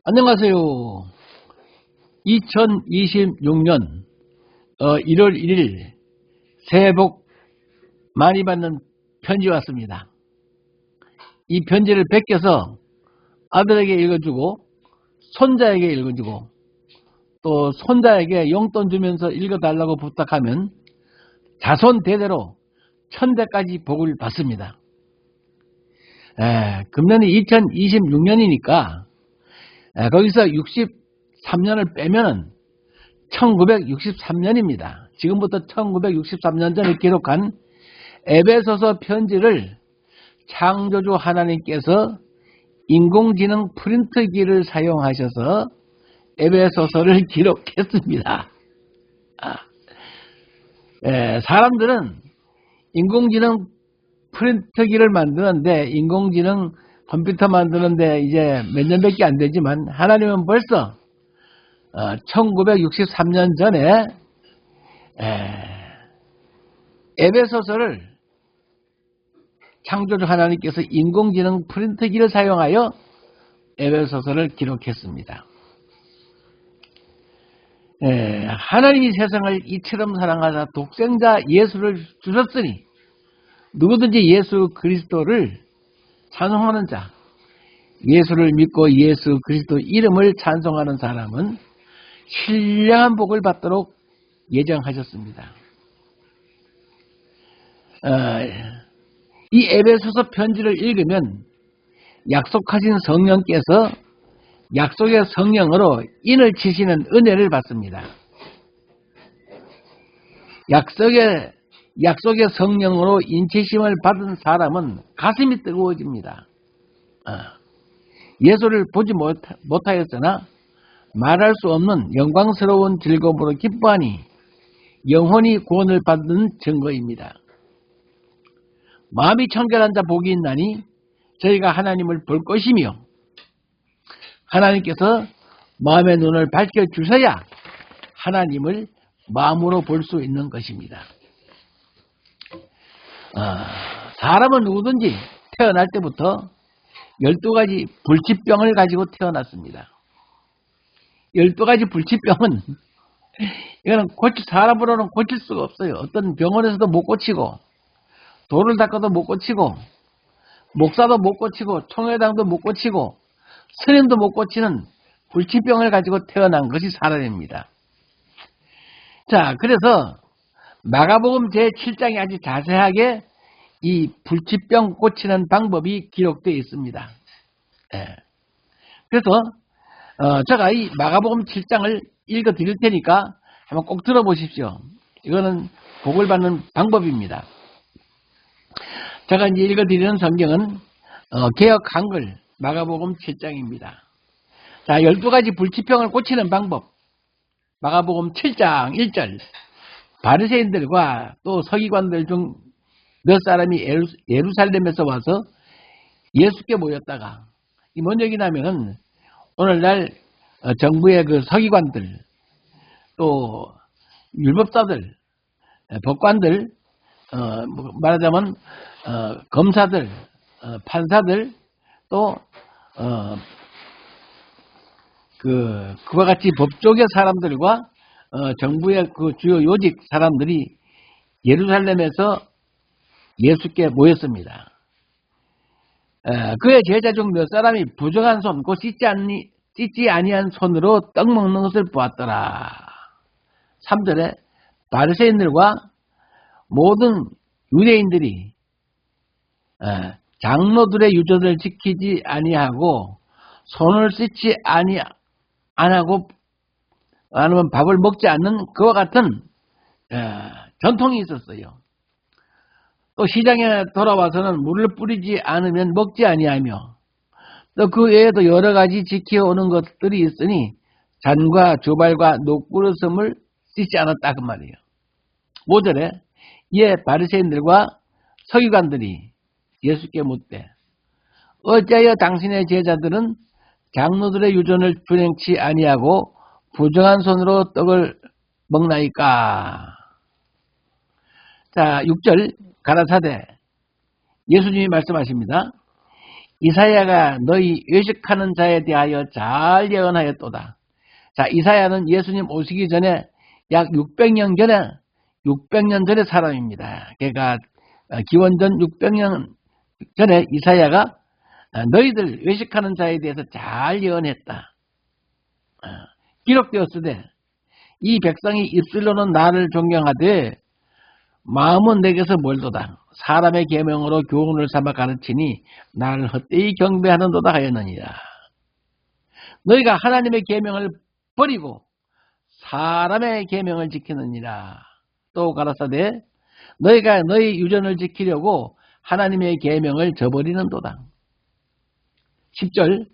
안녕하세요. 2026년 1월 1일 새해 복 많이 받는 편지 왔습니다. 이 편지를 베껴서 아들에게 읽어주고 손자에게 읽어주고 또 손자에게 용돈 주면서 읽어달라고 부탁하면 자손 대대로 천대까지 복을 받습니다. 금년이 2026년이니까 거기서 63년을 빼면은 1963년입니다. 지금부터 1963년 전에 기록한 에베소서 편지를 창조주 하나님께서 인공지능 프린터기를 사용하셔서 에베소서를 기록했습니다. 사람들은 인공지능 프린터기를 만드는데, 인공지능 컴퓨터 만드는데 이제 몇 년밖에 안 되지만, 하나님은 벌써 1963년 전에 에베소서를 창조주 하나님께서 인공지능 프린터기를 사용하여 에베소서를 기록했습니다. 하나님이 세상을 이처럼 사랑하사 독생자 예수를 주셨으니 누구든지 예수 그리스도를 찬송하는 자, 예수를 믿고 예수 그리스도 이름을 찬송하는 사람은 신령한 복을 받도록 예정하셨습니다. 이 에베소서 편지를 읽으면 약속하신 성령께서 약속의 성령으로 인을 치시는 은혜를 받습니다. 약속의 성령으로 인치심을 받은 사람은 가슴이 뜨거워집니다. 예수를 보지 못하였으나 말할 수 없는 영광스러운 즐거움으로 기뻐하니 영혼이 구원을 받는 증거입니다. 마음이 청결한 자 복이 있나니 저희가 하나님을 볼 것이며, 하나님께서 마음의 눈을 밝혀주셔야 하나님을 마음으로 볼 수 있는 것입니다. 사람은 누구든지 태어날 때부터 12가지 불치병을 가지고 태어났습니다. 12가지 불치병은 이거는 사람으로는 고칠 수가 없어요. 어떤 병원에서도 못 고치고, 돌을 닦아도 못 고치고, 목사도 못 고치고, 총회장도 못 고치고, 스님도 못 고치는 불치병을 가지고 태어난 것이 사람입니다. 자, 그래서 마가복음 제7장에 아주 자세하게 이 불치병 고치는 방법이 기록되어 있습니다. 그래서 제가 이 마가복음 7장을 읽어 드릴 테니까 한번 꼭 들어보십시오. 이거는 복을 받는 방법입니다. 제가 이제 읽어 드리는 성경은 개역 한글 마가복음 7장입니다. 자, 12가지 불치병을 고치는 방법. 마가복음 7장 1절. 바리새인들과 또 서기관들 중 몇 사람이 예루살렘에서 와서 예수께 모였다가, 이 뭔 얘기냐면은 오늘날 정부의 그 서기관들, 또 율법사들, 법관들, 말하자면 검사들, 판사들, 또 그와 같이 법조계 사람들과 정부의 그 주요 요직 사람들이 예루살렘에서 예수께 모였습니다. 그의 제자 중 몇 사람이 부정한 손, 곧 씻지 아니한 손으로 떡 먹는 것을 보았더라. 3절에 바리새인들과 모든 유대인들이 장로들의 유전을 지키지 아니하고 손을 씻지 안하고 아니면 밥을 먹지 않는 그와 같은 전통이 있었어요. 또 시장에 돌아와서는 물을 뿌리지 않으면 먹지 아니하며, 또 그 외에도 여러 가지 지켜오는 것들이 있으니 잔과 주발과 녹그릇음을 씻지 않았다 그 말이에요. 5절에 이에 바리새인들과 서기관들이 예수께 묻되, 어찌하여 당신의 제자들은 장로들의 유전을 준행치 아니하고 부정한 손으로 떡을 먹나이까? 자, 6절 가라사대 예수님이 말씀하십니다. 이사야가 너희 외식하는 자에 대하여 잘 예언하였도다. 자, 이사야는 예수님 오시기 전에 약 600년 전의 사람입니다. 그러니까 기원전 600년 전에 이사야가 너희들 외식하는 자에 대해서 잘 예언했다. 기록되었으되 이 백성이 입술로는 나를 존경하되 마음은 내게서 멀도다. 사람의 계명으로 교훈을 삼아 가르치니 나를 헛되이 경배하는도다 하였느니라. 너희가 하나님의 계명을 버리고 사람의 계명을 지키느니라. 또 가라사대 너희가 너희 유전을 지키려고 하나님의 계명을 저버리는도다. 10절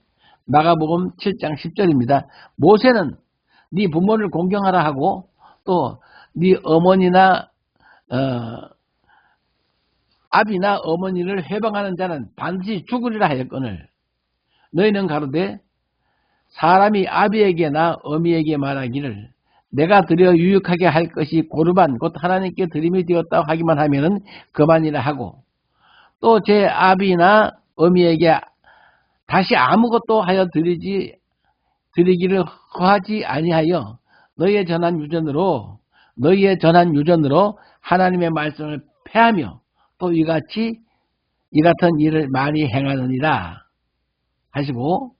마가복음 7장 10절입니다. 모세는 네 부모를 공경하라 하고 또 네 어머니나 아비나 어머니를 회방하는 자는 반드시 죽으리라 하였거늘 너희는 가로되 사람이 아비에게나 어미에게 말하기를 내가 드려 유익하게 할 것이 고르반 곧 하나님께 드림이 되었다고 하기만 하면은 그만이라 하고 또 제 아비나 어미에게 다시 아무것도 하여 드리기를 허하지 아니하여 너희의 전한 유전으로 하나님의 말씀을 폐하며 또 이 같은 일을 많이 행하느니라 하시고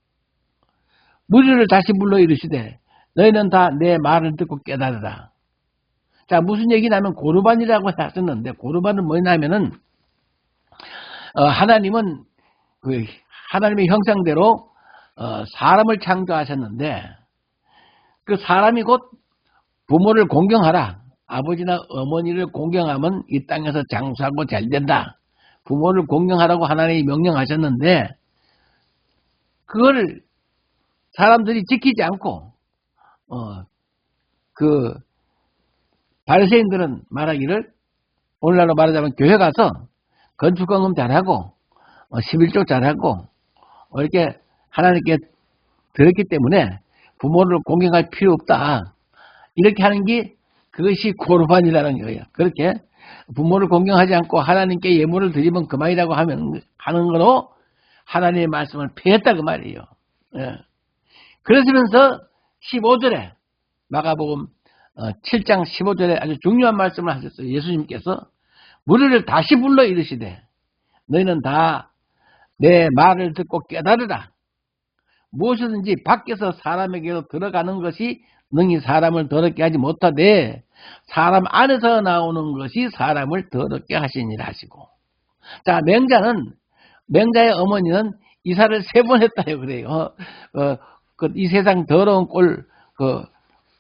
무리를 다시 불러 이르시되 너희는 다 내 말을 듣고 깨달으라. 자, 무슨 얘기냐면 고르반이라고 하셨는데 고르반은 뭐냐면은 하나님은 하나님의 형상대로 사람을 창조하셨는데 그 사람이 곧 부모를 공경하라. 아버지나 어머니를 공경하면 이 땅에서 장수하고 잘 된다. 부모를 공경하라고 하나님이 명령하셨는데 그걸 사람들이 지키지 않고 그 바리새인들은 말하기를 오늘날로 말하자면 교회 가서 건축공금 잘하고 11조 잘하고 이렇게 하나님께 들었기 때문에 부모를 공경할 필요 없다. 이렇게 하는 게 그것이 고르반이라는 거예요. 그렇게 부모를 공경하지 않고 하나님께 예물을 드리면 그만이라고 하는 거로 하나님의 말씀을 폐했다 그 말이에요. 예. 그러시면서 15절에 마가복음 7장 15절에 아주 중요한 말씀을 하셨어요. 예수님께서 무리를 다시 불러 이르시되 너희는 다 내 말을 듣고 깨달으라. 무엇이든지 밖에서 사람에게로 들어가는 것이 능히 사람을 더럽게 하지 못하되 사람 안에서 나오는 것이 사람을 더럽게 하시니라 하시고. 자, 맹자의 어머니는 이사를 3번 했다요 그래요. 이 세상 더러운 꼴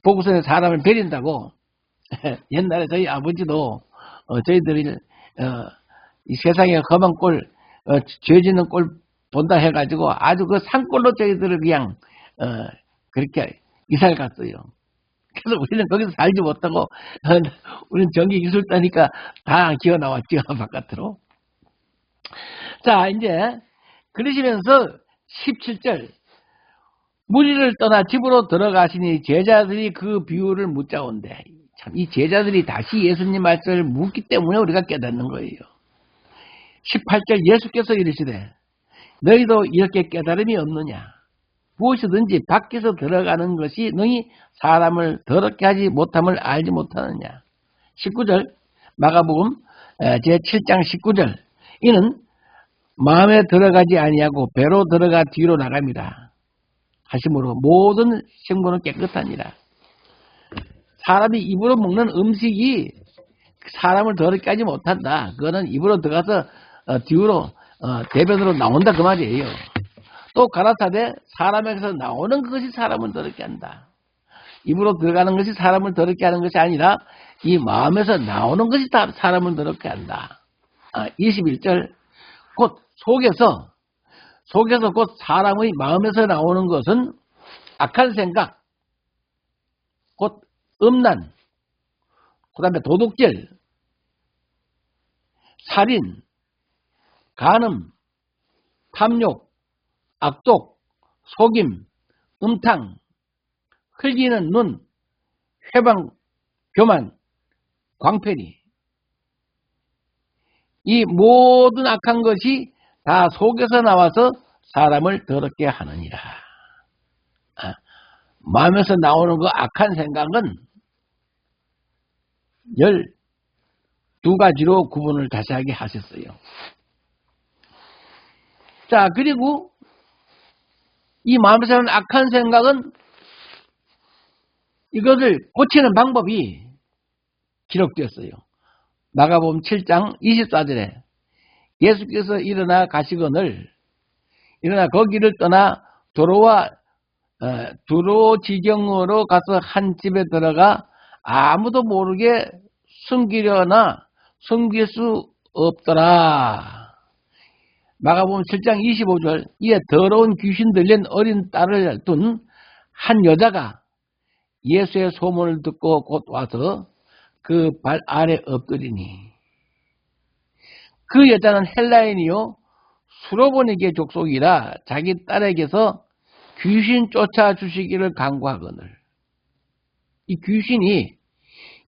보고서는 사람을 베린다고. 옛날에 저희 아버지도 저희들이 이 세상의 험한 꼴 죄 짓는 꼴 본다 해가지고 아주 그 산꼴로 저희들을 그냥 그렇게 이사를 갔어요. 그래서 우리는 거기서 살지 못하고 우리는 전기기술다니까 다 기어 나왔죠 바깥으로. 자, 이제 그러시면서 17절 무리를 떠나 집으로 들어가시니 제자들이 그 비유를 묻자온대. 참 이 제자들이 다시 예수님 말씀을 묻기 때문에 우리가 깨닫는 거예요. 18절 예수께서 이르시되 너희도 이렇게 깨달음이 없느냐. 무엇이든지 밖에서 들어가는 것이 능히 사람을 더럽게 하지 못함을 알지 못하느냐. 19절 마가복음 제7장 19절 이는 마음에 들어가지 아니하고 배로 들어가 뒤로 나갑니다 하심으로 모든 식물은 깨끗하니라. 사람이 입으로 먹는 음식이 사람을 더럽게 하지 못한다. 그거는 입으로 들어가서 뒤로 대변으로 나온다 그 말이에요. 또 가라사대 사람에게서 나오는 것이 사람을 더럽게 한다. 입으로 들어가는 것이 사람을 더럽게 하는 것이 아니라 이 마음에서 나오는 것이 다 사람을 더럽게 한다. 21절 곧 속에서 곧 사람의 마음에서 나오는 것은 악한 생각, 곧 음란, 그 다음에 도둑질, 살인, 간음, 탐욕, 악독, 속임, 음탕, 흘기는 눈, 회방, 교만, 광패리. 이 모든 악한 것이 다 속에서 나와서 사람을 더럽게 하느니라. 마음에서 나오는 그 악한 생각은 12가지로 구분을 자세하게 하셨어요. 자, 그리고 이 마음에서 나오는 악한 생각은 이것을 고치는 방법이 기록되었어요. 마가복음 7장 24절에 예수께서 일어나 가시거늘 일어나 거기를 떠나 두로 지경으로 가서 한 집에 들어가 아무도 모르게 숨기려나 숨길 수 없더라. 마가복음 7장 25절 이에 더러운 귀신 들린 어린 딸을 둔 한 여자가 예수의 소문을 듣고 곧 와서 그 발 아래 엎드리니 그 여자는 헬라인이요 수로보니게 족속이라 자기 딸에게서 귀신 쫓아주시기를 간구하거늘. 이 귀신이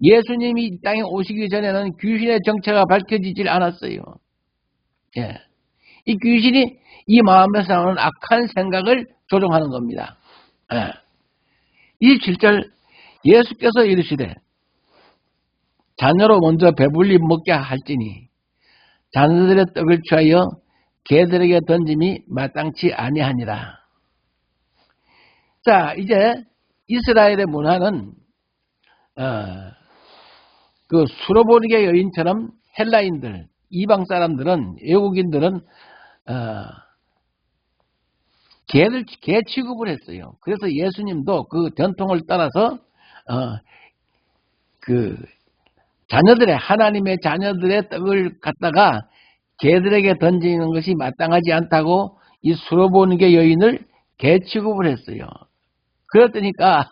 예수님이 이 땅에 오시기 전에는 귀신의 정체가 밝혀지질 않았어요. 예. 이 귀신이 이 마음에서 나오는 악한 생각을 조종하는 겁니다. 예. 27절 예수께서 이르시되 자녀로 먼저 배불리 먹게 할지니 자녀들의 떡을 취하여 개들에게 던짐이 마땅치 아니하니라. 자, 이제 이스라엘의 문화는 그 수로보니게 여인처럼 헬라인들, 이방 사람들은, 외국인들은 개 취급을 했어요. 그래서 예수님도 그 전통을 따라서 그 자녀들의 하나님의 자녀들의 떡을 갖다가 개들에게 던지는 것이 마땅하지 않다고 이 수로보니게 여인을 개 취급을 했어요. 그랬더니까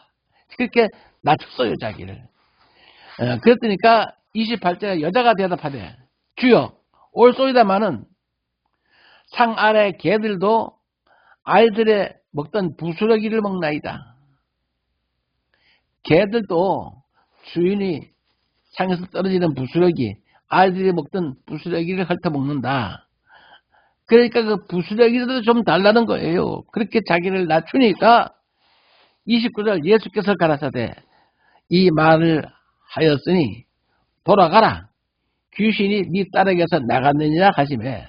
그렇게 낮췄어요, 자기를. 그랬더니까 28절에 여자가 대답하되 주여 옳소이다마는 상 아래 개들도 아이들의 먹던 부스러기를 먹나이다. 개들도 주인이 상에서 떨어지는 부스러기, 아이들이 먹던 부스러기를 핥아먹는다. 그러니까 그 부스러기도 좀 달라는 거예요. 그렇게 자기를 낮추니까 29절 예수께서 가라사대 이 말을 하였으니 돌아가라. 귀신이 네 딸에게서 나갔느니라 하시매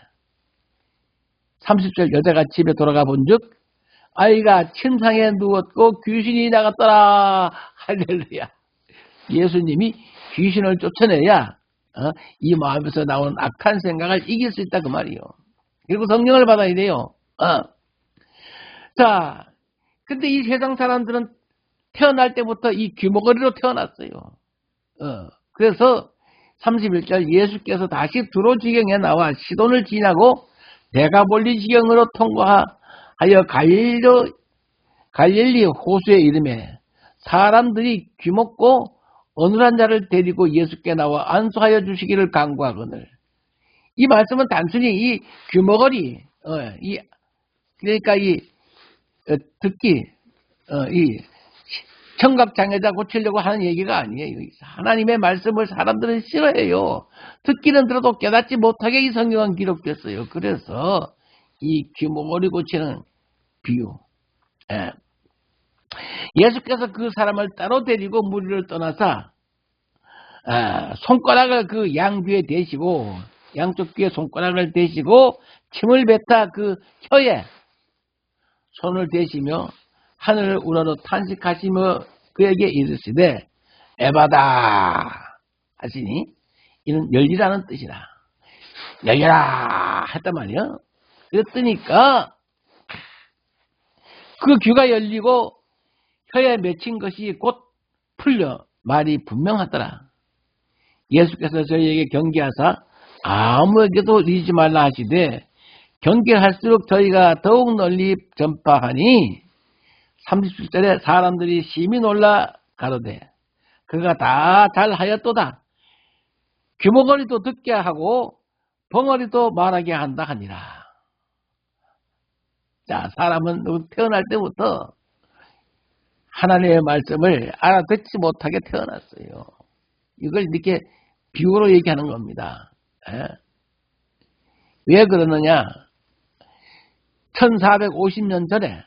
30절 여자가 집에 돌아가 본즉 아이가 침상에 누웠고 귀신이 나갔더라. 할렐루야. 예수님이 귀신을 쫓아내야 이 마음에서 나오는 악한 생각을 이길 수 있다 그 말이요. 그리고 성령을 받아야 돼요. 자, 근데 이 세상 사람들은 태어날 때부터 이 귀머거리로 태어났어요. 그래서 31절 예수께서 다시 두로 지경에 나와 시돈을 지나고 데가볼리 지경으로 통과하여 갈릴리 호수에 이르매 사람들이 귀먹고 어눌한 자를 데리고 예수께 나와 안수하여 주시기를 간구하거늘. 이 말씀은 단순히 이 귀머거리, 그러니까 듣기, 이 청각장애자 고치려고 하는 얘기가 아니에요. 하나님의 말씀을 사람들은 싫어해요. 듣기는 들어도 깨닫지 못하게 이 성경은 기록됐어요. 그래서 이 귀머거리 고치는 비유. 예수께서 그 사람을 따로 데리고 무리를 떠나서 손가락을 그 양귀에 대시고 양쪽 귀에 손가락을 대시고 침을 뱉어 그 혀에 손을 대시며 하늘을 우러러 탄식하시며 그에게 이르시되 에바다 하시니 이는 열리라는 뜻이라. 열려라 했단 말이요. 그랬더니까 그 귀가 열리고 혀에 맺힌 것이 곧 풀려 말이 분명하더라. 예수께서 저희에게 경계하사 아무에게도 이르지 말라 하시되 경계할수록 저희가 더욱 널리 전파하니 37절에 사람들이 심히 놀라 가로되 그가 다 잘하였도다. 귀머거리도 듣게 하고 벙어리도 말하게 한다 하니라. 자, 사람은 태어날 때부터 하나님의 말씀을 알아듣지 못하게 태어났어요. 이걸 이렇게 비유로 얘기하는 겁니다. 왜 그러느냐? 1450년 전에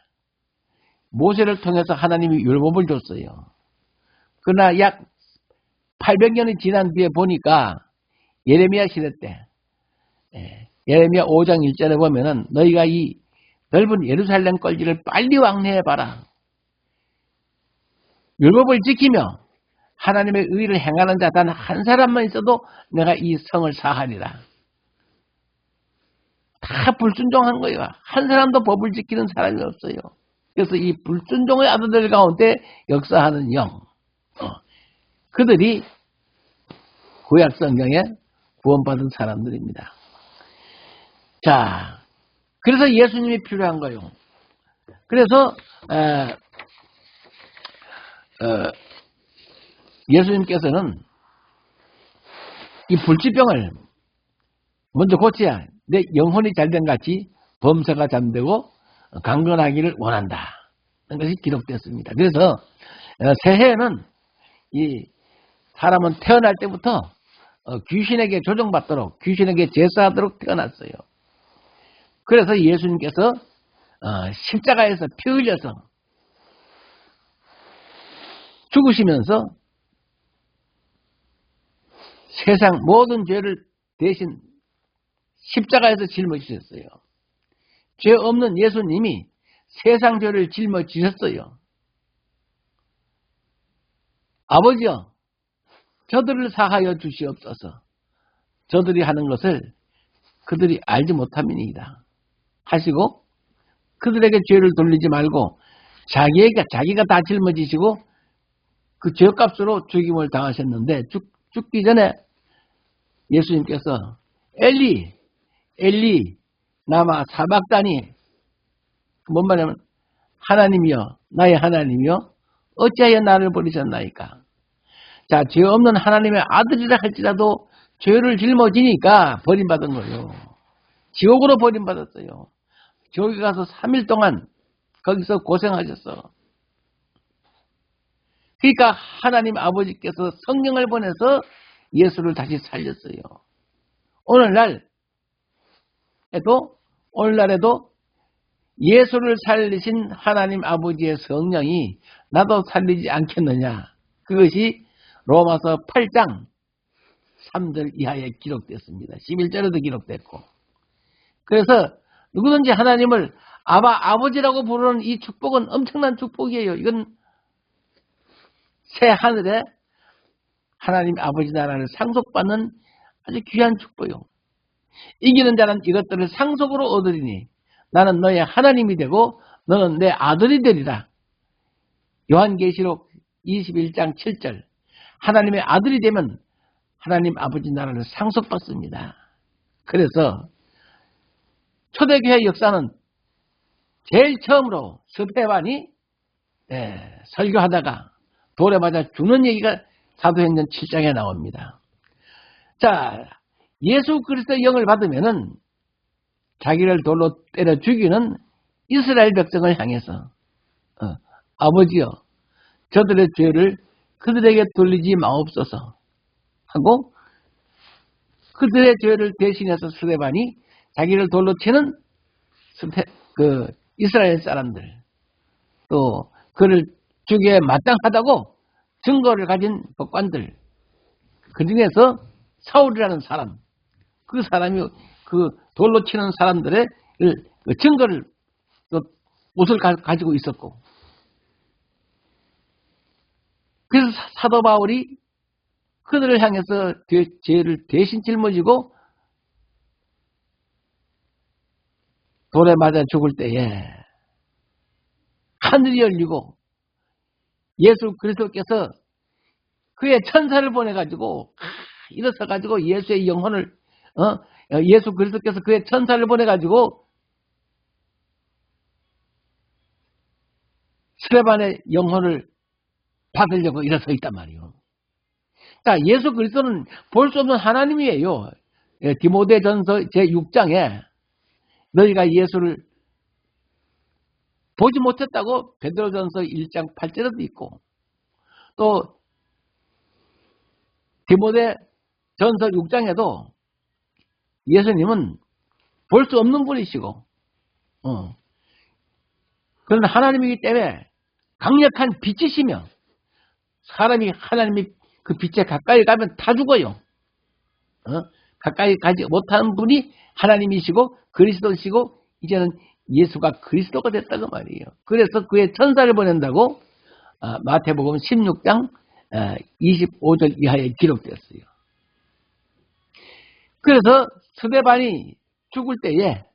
모세를 통해서 하나님이 율법을 줬어요. 그러나 약 800년이 지난 뒤에 보니까 예레미야 시대 때 예레미야 5장 1절에 보면은 너희가 이 넓은 예루살렘 꼴지를 빨리 왕래해봐라. 율법을 지키며 하나님의 의를 행하는 자 단 한 사람만 있어도 내가 이 성을 사하리라. 다 불순종한 거예요. 한 사람도 법을 지키는 사람이 없어요. 그래서 이 불순종의 아들들 가운데 역사하는 영, 그들이 구약 성경에 구원받은 사람들입니다. 자, 그래서 예수님이 필요한 거예요. 그래서 예수님께서는 이 불치병을 먼저 고쳐야 내 영혼이 잘된 같이 범사가 잠되고 강건하기를 원한다. 그런 것이 기록됐습니다. 그래서 새해에는 이 사람은 태어날 때부터 귀신에게 조종받도록 귀신에게 제사하도록 태어났어요. 그래서 예수님께서 십자가에서 피 흘려서 죽으시면서 세상 모든 죄를 대신 십자가에서 짊어지셨어요. 죄 없는 예수님이 세상 죄를 짊어지셨어요. 아버지여, 저들을 사하여 주시옵소서. 저들이 하는 것을 그들이 알지 못함이니이다 하시고 그들에게 죄를 돌리지 말고 자기가 다 짊어지시고 그 죄값으로 죽임을 당하셨는데 죽기 전에 예수님께서 엘리 엘리 나마 사박다니, 뭔 말이냐면 하나님이여 나의 하나님이여 어찌하여 나를 버리셨나이까. 자, 죄 없는 하나님의 아들이라 할지라도 죄를 짊어지니까 버림받은 거예요. 지옥으로 버림받았어요. 지옥에 가서 3일 동안 거기서 고생하셨어. 그러니까 하나님 아버지께서 성령을 보내서 예수를 다시 살렸어요. 오늘날에도 예수를 살리신 하나님 아버지의 성령이 나도 살리지 않겠느냐. 그것이 로마서 8장 3절 이하에 기록됐습니다. 11절에도 기록됐고. 그래서 누구든지 하나님을 아버지라고 부르는 이 축복은 엄청난 축복이에요. 이건 새 하늘에 하나님 아버지 나라를 상속받는 아주 귀한 축복이요. 이기는 자는 이것들을 상속으로 얻으리니 나는 너의 하나님이 되고 너는 내 아들이 되리라. 요한계시록 21장 7절. 하나님의 아들이 되면 하나님 아버지 나라를 상속받습니다. 그래서 초대교회 역사는 제일 처음으로 스데반이 설교하다가 돌에 맞아 죽는 얘기가 사도행전 7장에 나옵니다. 자, 예수 그리스도의 영을 받으면은 자기를 돌로 때려 죽이는 이스라엘 백성을 향해서 아버지여 저들의 죄를 그들에게 돌리지 마옵소서 하고 그들의 죄를 대신해서 스데반이 자기를 돌로 치는 이스라엘 사람들, 또 그를 죽이에 마땅하다고 증거를 가진 법관들, 그 중에서 사울이라는 사람, 그 사람이 그 돌로 치는 사람들의 증거를 또 옷을 가지고 있었고, 그래서 사도 바울이 그들을 향해서 죄를 대신 짊어지고 돌에 맞아 죽을 때에 하늘이 열리고 예수 그리스도께서 그의 천사를 보내가지고 일어서가지고 예수의 영혼을 예수 그리스도께서 그의 천사를 보내가지고 스데반의 영혼을 받으려고 일어서 있단 말이에요. 자, 예수 그리스도는 볼 수 없는 하나님이에요. 디모데전서 제6장에 너희가 예수를 보지 못했다고 베드로전서 1장 8절에도 있고, 또 디모데전서 6장에도 예수님은 볼 수 없는 분이시고 그런 하나님이기 때문에 강력한 빛이시며 사람이 하나님이 그 빛에 가까이 가면 다 죽어요. 가까이 가지 못하는 분이 하나님이시고 그리스도시고 이제는 예수가 그리스도가 됐다고 말이에요. 그래서 그의 천사를 보낸다고 마태복음 16장 25절 이하에 기록되었어요. 그래서 스데반이 죽을 때에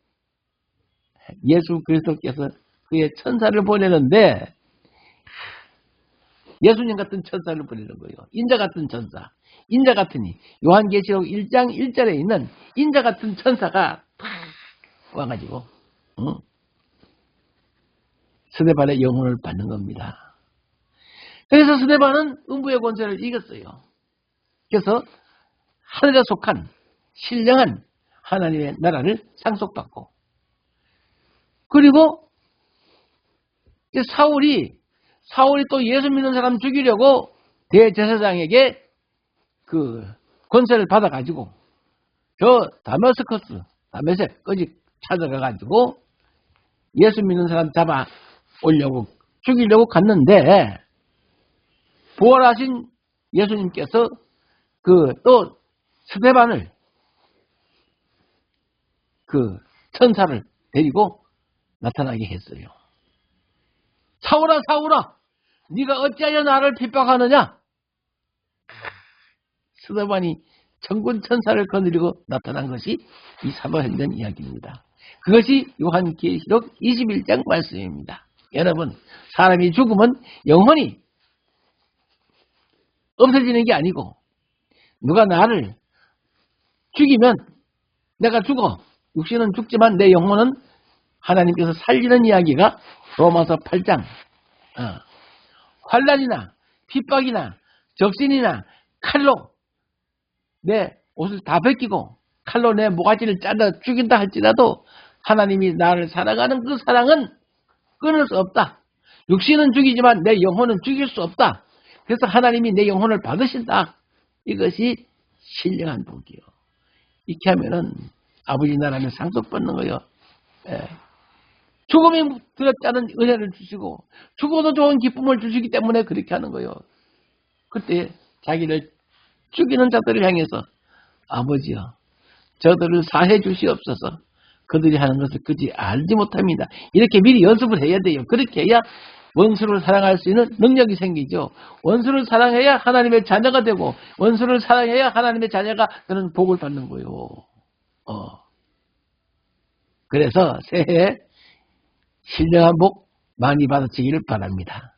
예수 그리스도께서 그의 천사를 보내는데 예수님 같은 천사를 보내는 거예요. 인자 같은 천사. 인자 같으니 요한계시록 1장 1절에 있는 인자 같은 천사가 탁 와가지고 스데반의 영혼을 받는 겁니다. 그래서 스데반은 음부의 권세를 이겼어요. 그래서 하늘에 속한 신령한 하나님의 나라를 상속받고, 그리고 사울이 또 예수 믿는 사람 죽이려고 대제사장에게 그 권세를 받아가지고 저 다메섹까지 찾아가가지고 예수 믿는 사람 잡아 오려고 죽이려고 갔는데, 부활하신 예수님께서 그 또 스데반을 그 천사를 데리고 나타나게 했어요. 사울아, 사울아, 네가 어찌하여 나를 핍박하느냐? 스데반이 천군 천사를 거느리고 나타난 것이 이 사도행전 이야기입니다. 그것이 요한계시록 21장 말씀입니다. 여러분, 사람이 죽으면 영혼이 없어지는 게 아니고, 누가 나를 죽이면 내가 죽어. 육신은 죽지만 내 영혼은 하나님께서 살리는 이야기가 로마서 8장. 환난이나 핍박이나 적신이나 칼로 내 옷을 다 벗기고 칼로 내 모가지를 잘라 죽인다 할지라도 하나님이 나를 사랑하는 그 사랑은 끊을 수 없다. 육신은 죽이지만 내 영혼은 죽일 수 없다. 그래서 하나님이 내 영혼을 받으신다. 이것이 신령한 복이요. 이렇게 하면은 아버지 나라는 상속받는 거요. 죽음이 들었지 않은 은혜를 주시고 죽어도 좋은 기쁨을 주시기 때문에 그렇게 하는 거요. 그때 자기를 죽이는 자들을 향해서 아버지여, 저들을 사해 주시옵소서. 그들이 하는 것을 그들이 알지 못합니다. 이렇게 미리 연습을 해야 돼요. 그렇게 해야 원수를 사랑할 수 있는 능력이 생기죠. 원수를 사랑해야 하나님의 자녀가 되고, 원수를 사랑해야 하나님의 자녀가 그런 복을 받는 거예요. 그래서 새해 신령한 복 많이 받으시기를 바랍니다.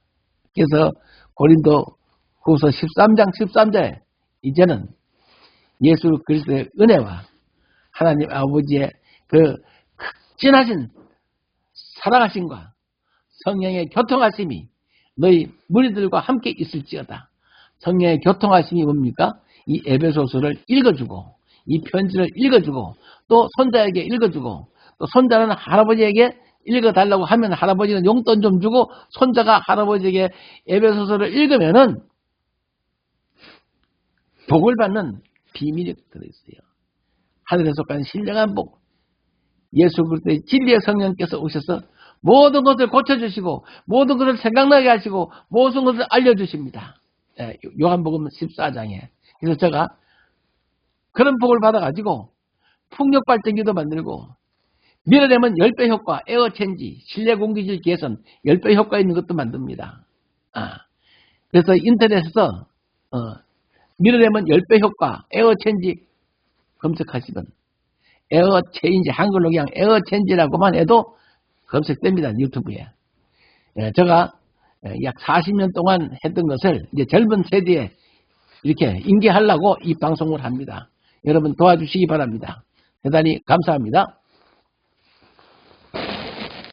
그래서 고린도 후서 13장 13절에 이제는 예수 그리스도의 은혜와 하나님 아버지의 그 극진하신 사랑하심과 성령의 교통하심이 너희 무리들과 함께 있을지어다. 성령의 교통하심이 뭡니까? 이 에베소서를 읽어주고, 이 편지를 읽어주고, 또 손자에게 읽어주고, 또 손자는 할아버지에게 읽어달라고 하면 할아버지는 용돈 좀 주고, 손자가 할아버지에게 에베소서를 읽으면은 복을 받는 비밀이 들어있어요. 하늘에 속한 신령한 복, 예수 그리스도의 진리의 성령께서 오셔서 모든 것을 고쳐주시고 모든 것을 생각나게 하시고 모든 것을 알려주십니다. 요한복음 14장에. 그래서 제가 그런 복을 받아가지고 풍력발전기도 만들고, 밀어내면 10배 효과, 에어체인지, 실내 공기질 개선 10배 효과 있는 것도 만듭니다. 그래서 인터넷에서 밀어내면 10배 효과, 에어체인지 검색하시면 에어체인지, 한글로 그냥 에어체인지라고만 해도 검색됩니다. 유튜브에. 제가 약 40년 동안 했던 것을 이제 젊은 세대에 이렇게 인계하려고 이 방송을 합니다. 여러분 도와주시기 바랍니다. 대단히 감사합니다.